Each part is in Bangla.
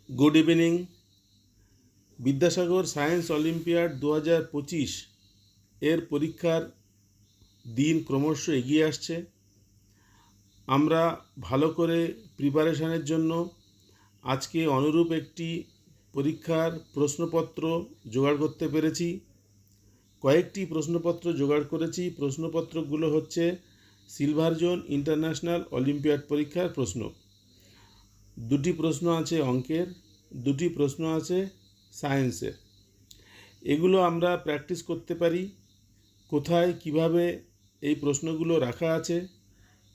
Good evening. Vidyasagar science olympiad 2025 এর পরীক্ষার দিন ক্রমশ এগিয়ে আসছে। আমরা ভালো করে প্রিপারেশনের জন্য আজকে অনুরূপ একটি পরীক্ষার প্রশ্নপত্র জোগাড় করতে পেরেছি। কয়েকটি প্রশ্নপত্র জোগাড় করেছি। প্রশ্নপত্রগুলো হচ্ছে সিলভার জোন ইন্টারন্যাশনাল অলিম্পিয়াড পরীক্ষার প্রশ্ন। দুটি প্রশ্ন আছে অঙ্কের, দুটি প্রশ্ন আছে সায়েন্সের। এগুলো আমরা প্র্যাকটিস করতে পারি। কোথায় কিভাবে এই প্রশ্নগুলো রাখা আছে,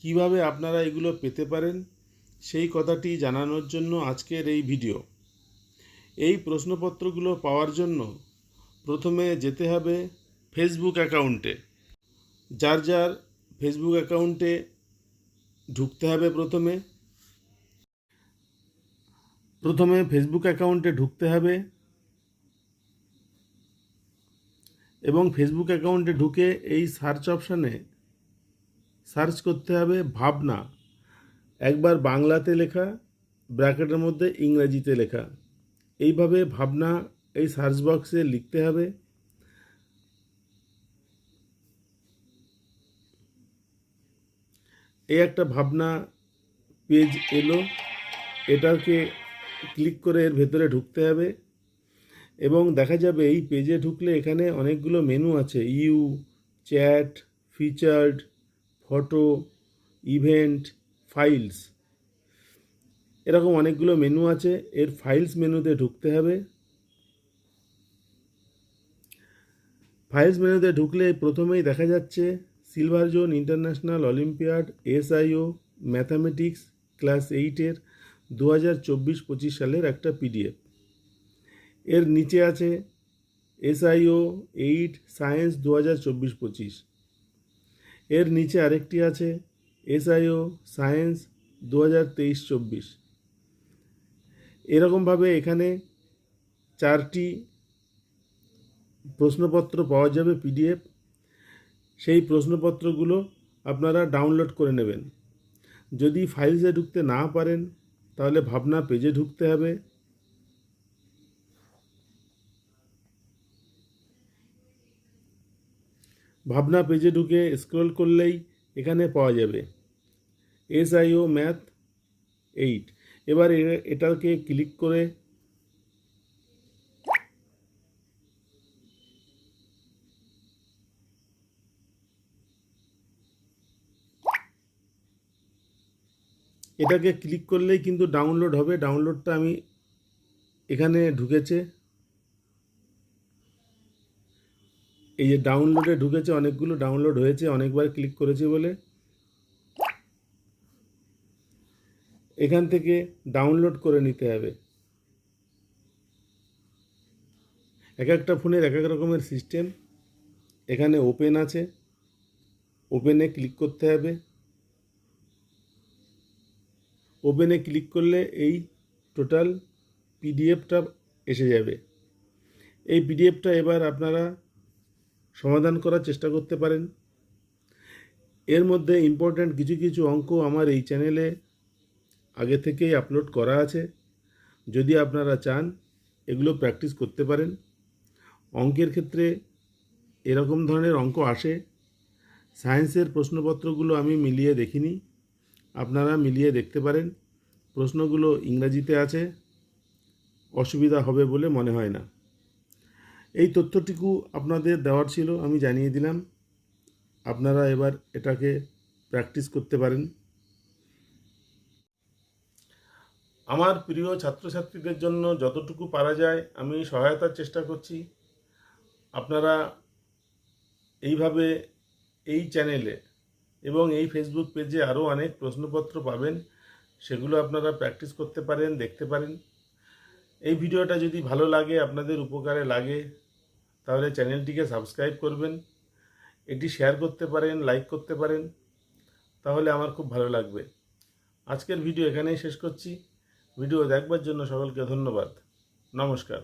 কিভাবে আপনারা এগুলো পেতে পারেন, সেই কথাটি জানানোর জন্য আজকের এই ভিডিও। এই প্রশ্নপত্রগুলো পাওয়ার জন্য প্রথমে যেতে হবে ফেসবুক অ্যাকাউন্টে। যার যার ফেসবুক অ্যাকাউন্টে ঢুকতে হবে। প্রথমে ফেসবুক অ্যাকাউন্টে ঢুকতে হবে এবং ফেসবুক অ্যাকাউন্টে ঢুকে এই সার্চ অপশানে সার্চ করতে হবে ভাবনা। একবার বাংলাতে লেখা, ব্র্যাকেটের মধ্যে ইংরেজিতে লেখা। এইভাবে ভাবনা এই সার্চ বক্সে লিখতে হবে। এই একটা ভাবনা পেজ এলো, এটাকে ক্লিক করে এর ভেতরে ঢুকতে হবে এবং দেখা যাবে এই পেজে ঢুকলে এখানে অনেকগুলো মেনু আছে। Chat, featured, photo, event, files, এরকম অনেকগুলো মেনু আছে। এর ফাইলস মেনুতে ঢুকতে হবে। ফাইলস মেনুতে ঢুকলে প্রথমেই দেখা যাচ্ছে Silver Zone International Olympiad SIO mathematics class 8-এর 2024-25 সালের একটা PDF। এর নিচে আছে SIO 8 সায়েন্স 2024-25। এর নিচে আরেকটি আছে SIO সায়েন্স 2023-24। এরকমভাবে এখানে 4টি প্রশ্নপত্র পাওয়া যাবে PDF। সেই প্রশ্নপত্রগুলো আপনারা ডাউনলোড করে নেবেন। যদি ফাইলসে ঢুকতে না পারেন তাহলে ভাবনা পেজে ঢুকতে হবে। ভাবনা পেজে ঢুকে স্ক্রল করলেই এখানে পাওয়া যাবে SIO ম্যাথ 8। এবার এটাকে ক্লিক করে করলেই কিন্তু ডাউনলোড হবে। ডাউনলোডটা আমি এখানে ঢুকেছে, এই যে ডাউনলোডে ঢুকেছে, অনেকগুলো ডাউনলোড হয়েছে, অনেকবার ক্লিক করেছি বলে। এখান থেকে ডাউনলোড করে নিতে হবে। এক একটা ফোনের এক এক রকমের সিস্টেম। এখানে ওপেন আছে, ওপেনে ক্লিক করতে হবে। ওপেনে ক্লিক করলে এই টোটাল PDFটা এসে যাবে। এই PDFটা এবার আপনারা সমাধান করার চেষ্টা করতে পারেন। এর মধ্যে ইম্পর্ট্যান্ট কিছু কিছু অঙ্ক আমার এই চ্যানেলে আগে থেকেই আপলোড করা আছে। যদি আপনারা চান এগুলো প্র্যাকটিস করতে পারেন। অঙ্কের ক্ষেত্রে এরকম ধরনের অঙ্ক আসে। সায়েন্সের প্রশ্নপত্রগুলো আমি মিলিয়ে দেখিনি, আপনারা মিলিয়ে দেখতে পারেন। প্রশ্নগুলো ইংরেজিতে আছে, অসুবিধা হবে বলে মনে হয় না। এই তথ্যটুকু আপনাদের দেওয়ার ছিল, আমি জানিয়ে দিলাম। আপনারা এবার এটাকে প্র্যাকটিস করতে পারেন। আমার প্রিয় ছাত্রছাত্রীদের জন্য যতটুকু পারা যায় আমি সহায়তার চেষ্টা করছি। আপনারা এইভাবে এই চ্যানেলে এবং এই ফেসবুক পেজে আরও অনেক প্রশ্নপত্র পাবেন, সেগুলো আপনারা প্র্যাকটিস করতে পারেন, দেখতে পারেন। এই ভিডিওটা যদি ভালো লাগে, আপনাদের উপকারে লাগে, তাহলে চ্যানেলটিকে সাবস্ক্রাইব করবেন। এটি শেয়ার করতে পারেন, লাইক করতে পারেন, তাহলে আমার খুব ভালো লাগবে। আজকের ভিডিও এখানেই শেষ করছি। ভিডিও দেখবার জন্য সকলকে ধন্যবাদ। নমস্কার।